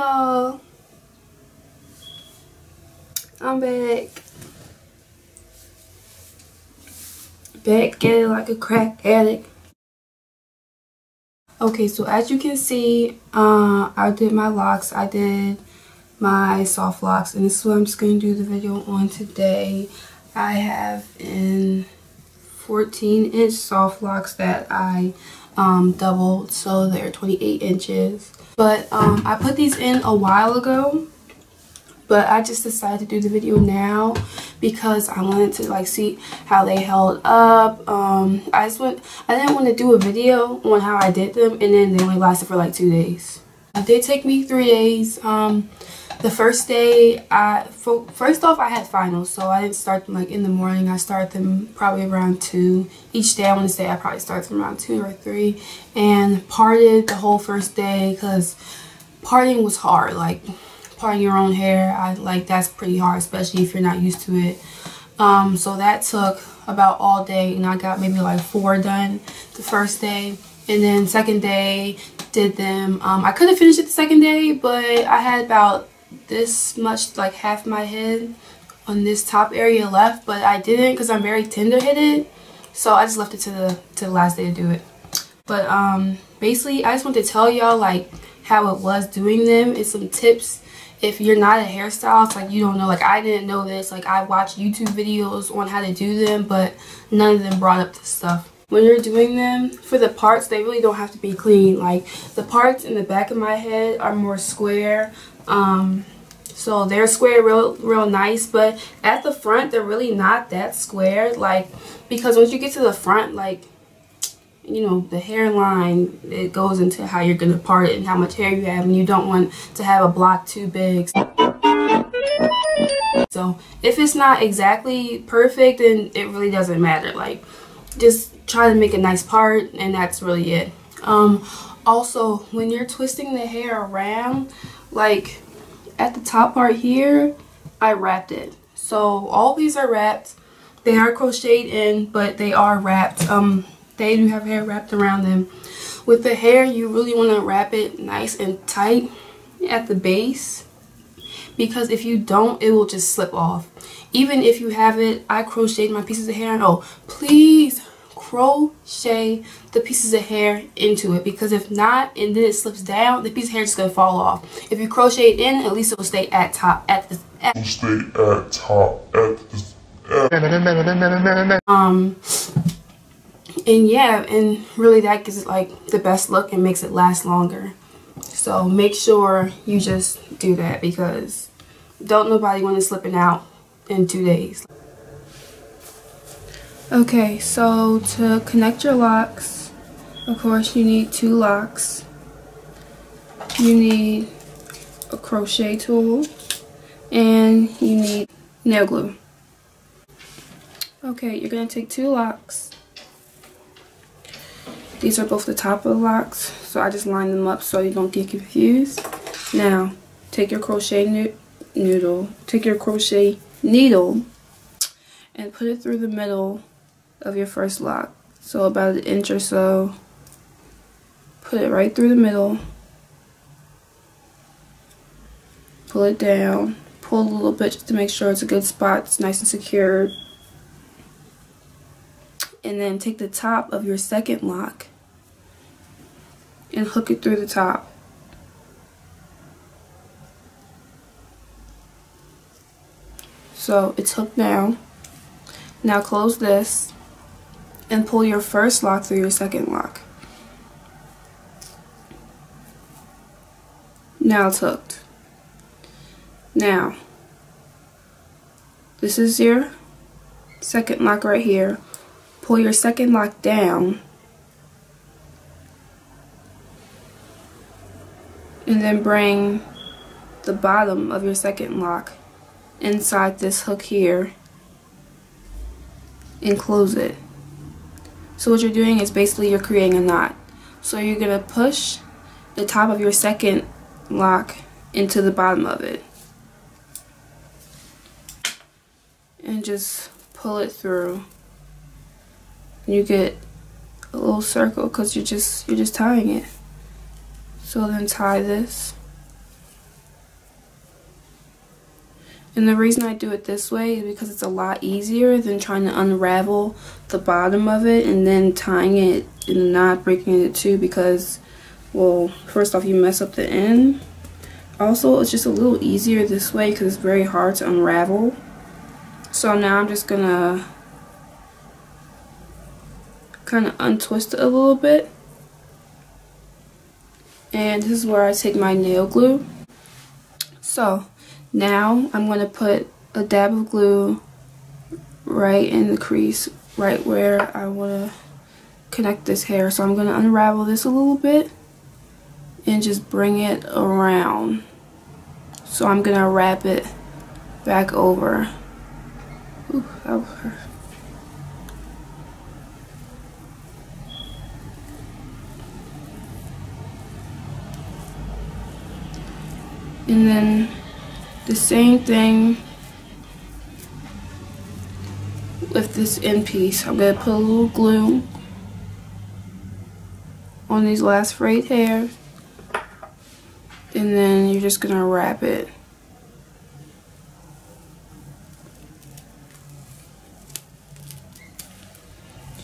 y'all, I'm back at it like a crack addict. Okay, so as you can see, I did my locks, I did my soft locks, and this is what I'm just going to do the video on today. I have in 14-inch soft locks that I doubled, so they're 28 inches. But I put these in a while ago, but I just decided to do the video now because I wanted to like see how they held up. I didn't want to do a video on how I did them, and then they only lasted for like 2 days. It did take me 3 days. The first day, first off, I had finals, so I didn't start them like in the morning. I started them probably around 2. Each day I want to say I probably started from around 2 or 3, and parted the whole first day because parting was hard. Like parting your own hair, that's pretty hard, especially if you're not used to it. So that took about all day, and I got maybe like 4 done the first day. And then second day, did them. I could have finished it the second day, but I had about this much, like half my head on this top area left, but I didn't because I'm very tender-headed, so I just left it to the last day to do it. But basically, I just want to tell y'all like how it was doing them and some tips if you're not a hairstylist, like you don't know, like I didn't know this. Like I watched YouTube videos on how to do them, but none of them brought up this stuff. When you're doing them, for the parts, they really don't have to be clean. Like the parts in the back of my head are more square, so they're square real nice, but at the front they're really not that square, like because once you get to the front, like, you know, the hairline, it goes into how you're gonna part it and how much hair you have, and you don't want to have a block too big. So if it's not exactly perfect, then it really doesn't matter. Like just try to make a nice part, and that's really it. Also, when you're twisting the hair around, like at the top part here, I wrapped it. So all these are wrapped. They are crocheted in, but they are wrapped. They do have hair wrapped around them. With the hair, you really want to wrap it nice and tight at the base, because if you don't, it will just slip off. Even if you have it, I crocheted my pieces of hair, and oh, please crochet the pieces of hair into it, because if not, and then it slips down, the piece of hair is just gonna fall off. If you crochet it in, at least it will stay at top, and yeah, and really that gives it like the best look and makes it last longer. So make sure you just do that, because don't nobody want it slipping out in 2 days. Okay, so to connect your locks, of course you need 2 locks. You need a crochet tool, and you need nail glue. Okay, you're going to take 2 locks. These are both the top of the locks, so I just line them up so you don't get confused. Now, take your crochet needle, and put it through the middle of your first lock. So about 1 inch or so. Put it right through the middle. Pull it down. Pull a little bit just to make sure it's a good spot. It's nice and secured. And then take the top of your second lock and hook it through the top. So it's hooked now. Now close this and pull your first lock through your second lock. Now it's hooked. Now, this is your second lock right here. Pull your second lock down, and then bring the bottom of your second lock inside this hook here and close it. So what you're doing is basically you're creating a knot. So you're going to push the top of your second lock into the bottom of it and just pull it through. You get a little circle because you're just tying it. So then tie this And the reason I do it this way is because it's a lot easier than trying to unravel the bottom of it and then tying it and not breaking it too, because, well, first off, you mess up the end. Also, it's just a little easier this way because it's very hard to unravel. So now I'm just gonna kind of untwist it a little bit. And this is where I take my nail glue. So now I'm going to put a dab of glue right in the crease, right where I want to connect this hair. So I'm going to unravel this a little bit and just bring it around. So I'm going to wrap it back over. Ooh, that would hurt. And then the same thing with this end piece. I'm going to put a little glue on these last frayed hairs, and then you're just going to wrap it.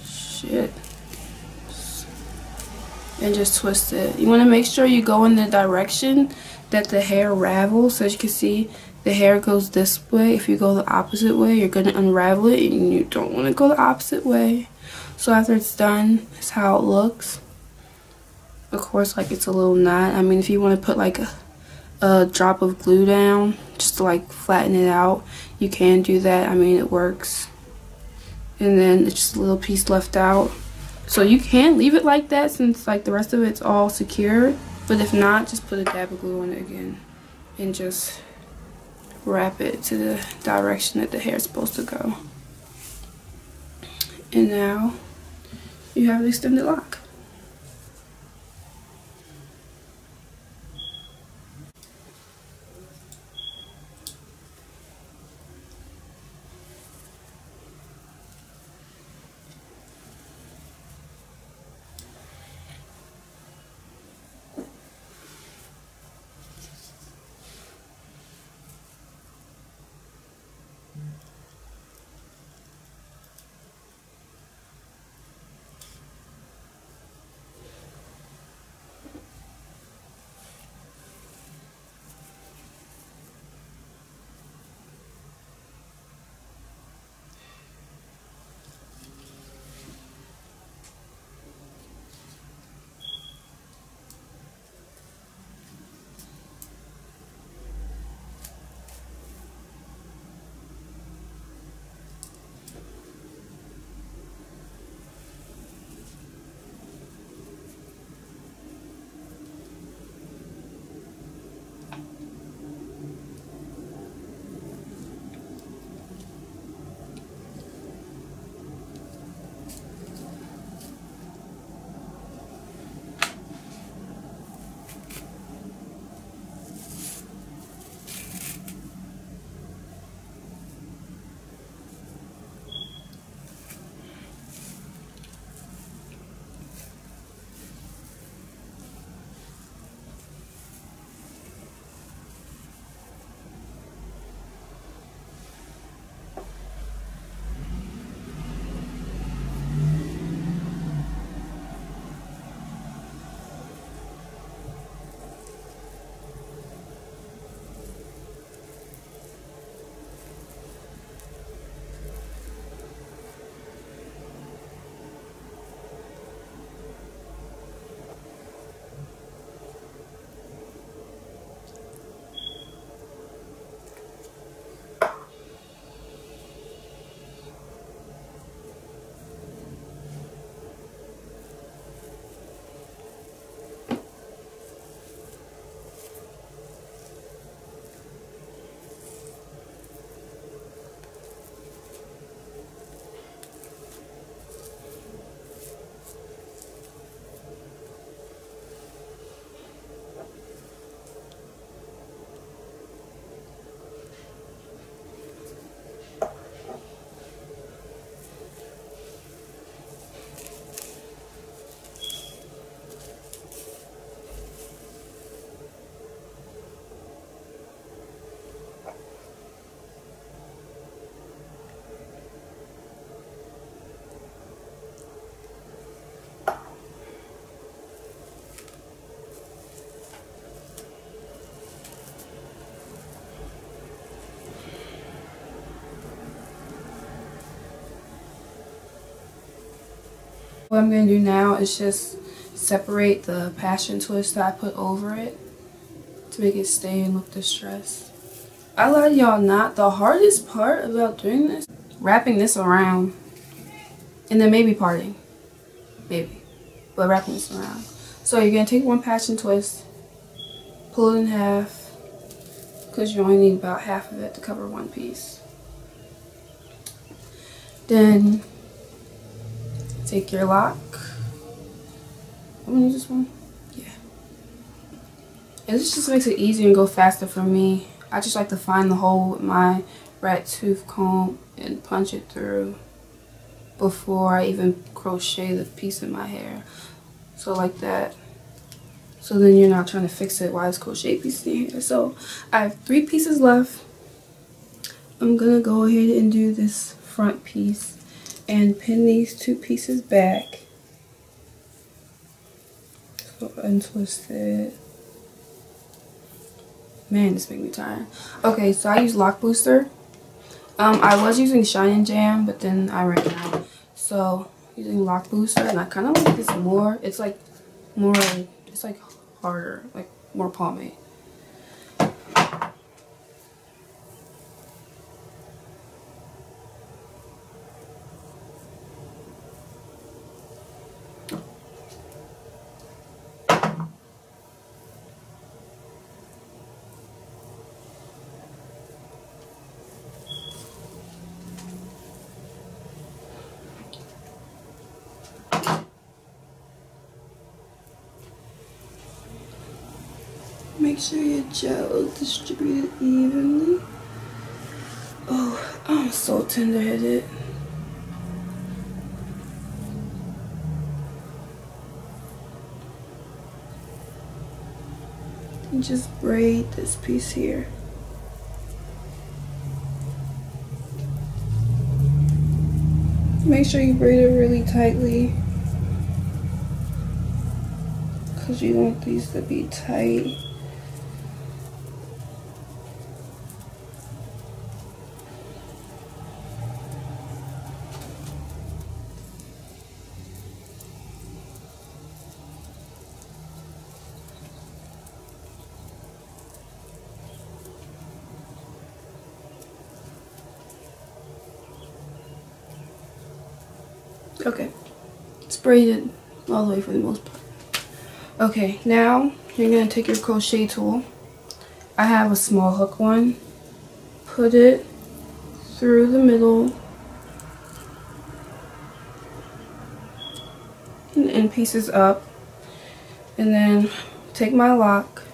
Shit. And just twist it. You want to make sure you go in the direction that the hair ravels. So as you can see, the hair goes this way. If you go the opposite way, you're going to unravel it, and you don't want to go the opposite way. So after it's done, that's how it looks. Of course, like, it's a little knot. I mean, if you want to put like a drop of glue down just to like flatten it out, you can do that. I mean, it works. And then it's just a little piece left out. So you can leave it like that since like the rest of it's all secured. But if not, just put a dab of glue on it again and just wrap it to the direction that the hair is supposed to go. And now you have the extended lock. What I'm going to do now is just separate the passion twist that I put over it to make it stay and look distressed. I let y'all not. The hardest part about doing this, wrapping this around and then maybe parting. Maybe. But wrapping this around. So you're going to take one passion twist, pull it in half, because you only need about half of it to cover one piece. Then take your lock. I'm gonna use this one. Yeah. And this just makes it easier and go faster for me. I just like to find the hole with my rat tooth comb and punch it through before I even crochet the piece in my hair. So like that. So then you're not trying to fix it while it's crochet piece in your hair. So I have 3 pieces left. I'm gonna go ahead and do this front piece and pin these 2 pieces back. So untwist it. Man, this makes me tired. Okay, so I use Lock Booster. I was using Shine and Jam, but then I ran out. So using Lock Booster, and I kind of like this more. It's like more, it's like harder, like more pomade. Make sure your gel is distributed evenly. Oh, I'm so tender-headed. And just braid this piece here. Make sure you braid it really tightly, because you want these to be tight. Okay, it's braided all the way for the most part. Okay, now you're going to take your crochet tool. I have a small hook one. Put it through the middle and end pieces up. And then take my lock,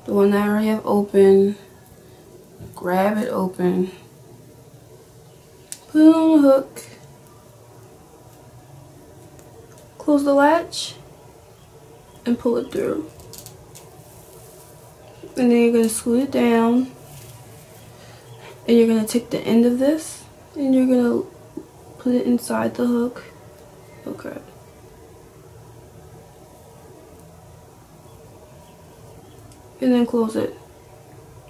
the one that I already have open, grab it open, put it on the hook, close the latch, and pull it through. And then you're going to scoot it down, and you're going to take the end of this and you're going to put it inside the hook. Okay. And then close it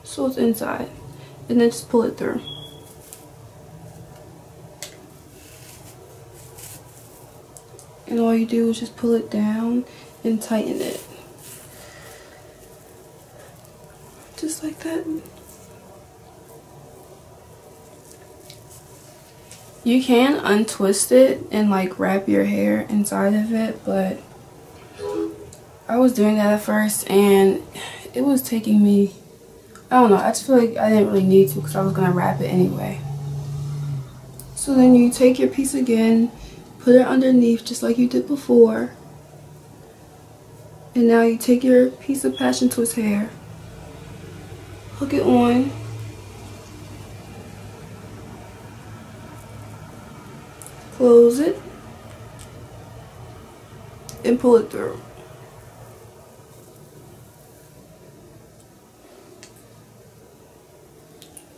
so it's inside, and then just pull it through. And all you do is just pull it down and tighten it. Just like that. You can untwist it and like wrap your hair inside of it, but I was doing that at first and it was taking me, I don't know, I just feel like I didn't really need to because I was going to wrap it anyway. So then you take your piece again, put it underneath just like you did before. And now you take your piece of passion twist hair, hook it on, close it, and pull it through.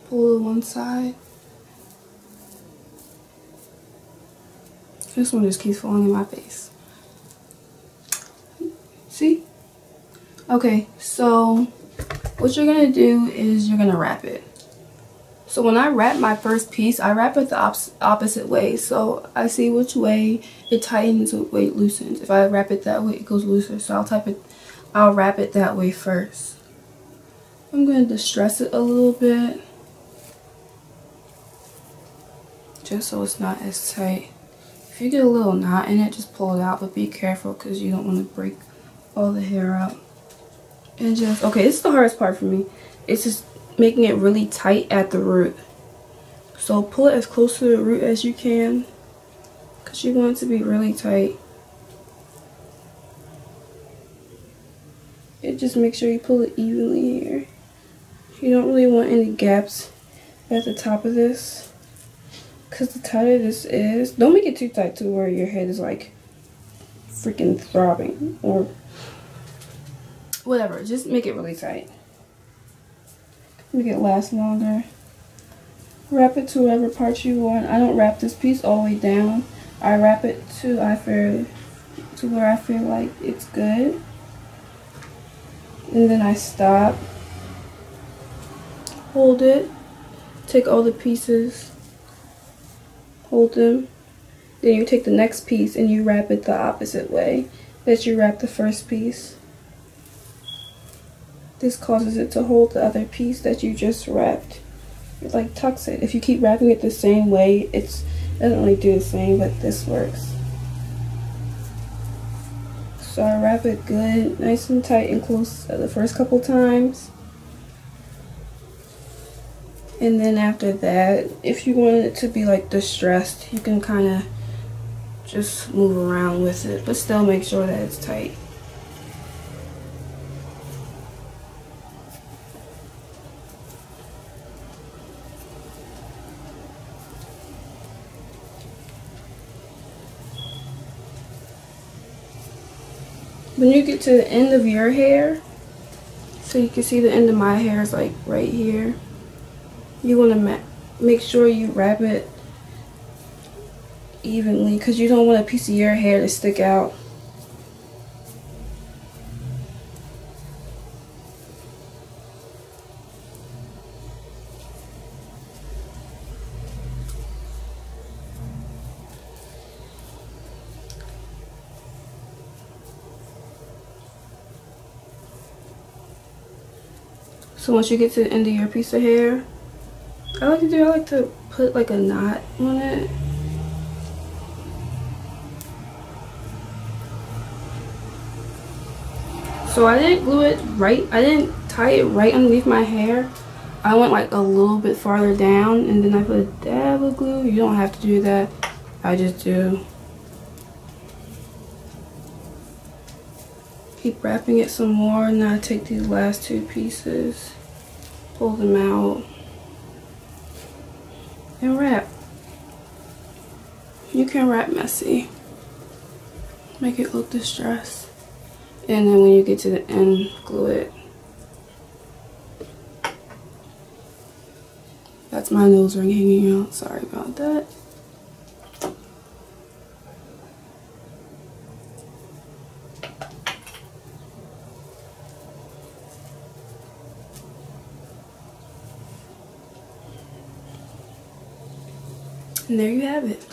Pull to one side. This one just keeps falling in my face. See? Okay, so what you're gonna do is you're gonna wrap it. So when I wrap my first piece, I wrap it the opposite way. So I see which way it tightens, which way it loosens. If I wrap it that way, it goes looser. So I'll wrap it that way first. I'm going to distress it a little bit, just so it's not as tight. If you get a little knot in it, just pull it out, but be careful because you don't want to break all the hair out. And just, okay, this is the hardest part for me. It's just making it really tight at the root. So pull it as close to the root as you can because you want it to be really tight. And just make sure you pull it evenly here. You don't really want any gaps at the top of this because the tighter this is, don't make it too tight to where your head is like freaking throbbing or whatever. Just make it really tight. Make it last longer. Wrap it to whatever part you want. I don't wrap this piece all the way down. I wrap it to where I feel like it's good. And then I stop. Hold it. Take all the pieces. Hold them. Then you take the next piece and you wrap it the opposite way that you wrap the first piece. This causes it to hold the other piece that you just wrapped. It like tucks it. If you keep wrapping it the same way, it doesn't really do the same, but this works. So I wrap it good, nice and tight and close the first couple times. And then after that, if you want it to be like distressed, you can kind of just move around with it, but still make sure that it's tight. When you get to the end of your hair, so you can see the end of my hair is like right here, you want to make sure you wrap it evenly because you don't want a piece of your hair to stick out. So once you get to the end of your piece of hair, I like to put like a knot on it. So I didn't glue it right, I didn't tie it right underneath my hair. I went like a little bit farther down and then I put a dab of glue. You don't have to do that, I just do. Keep wrapping it some more, and now take these last two pieces, pull them out, and wrap. You can wrap messy, make it look distressed, and then when you get to the end, glue it. That's my nose ring hanging out, sorry about that. And there you have it.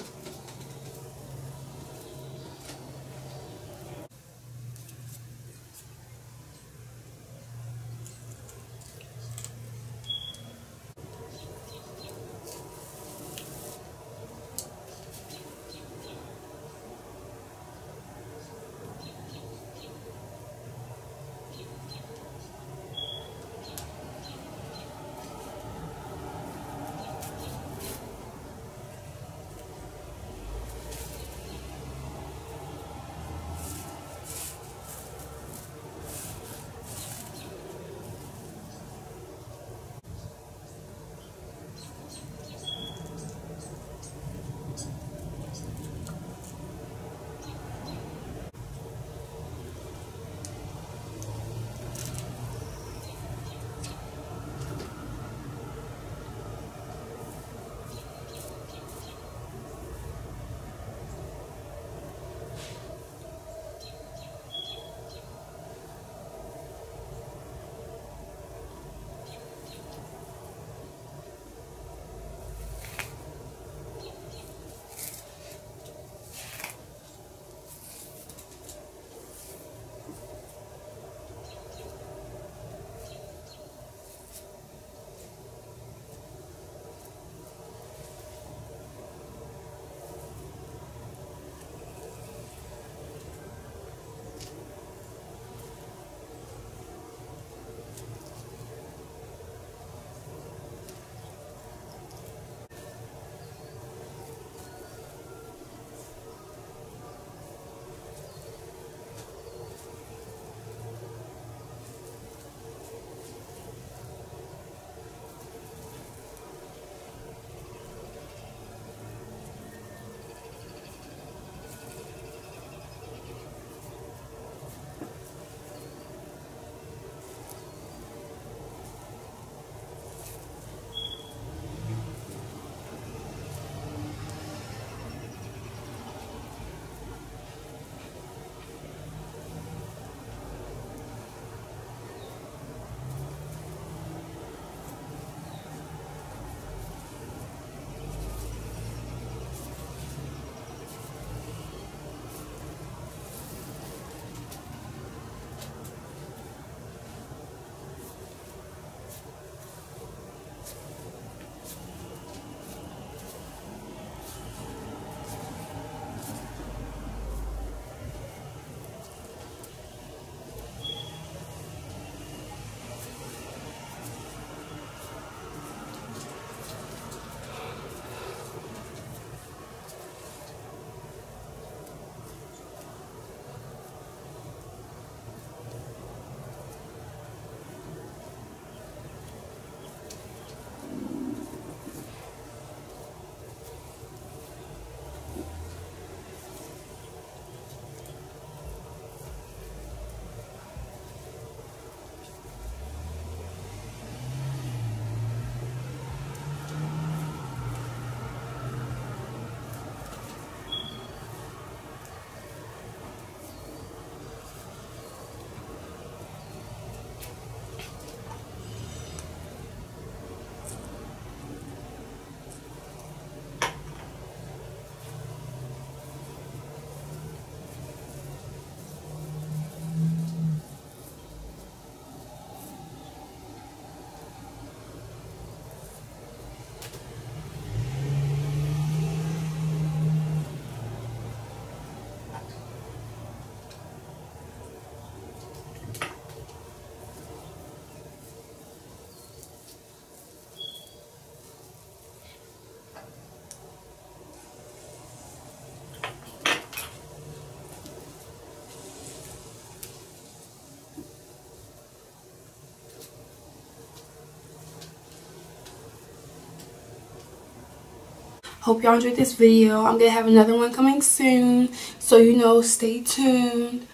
Hope y'all enjoyed this video. I'm gonna have another one coming soon, so you know, stay tuned.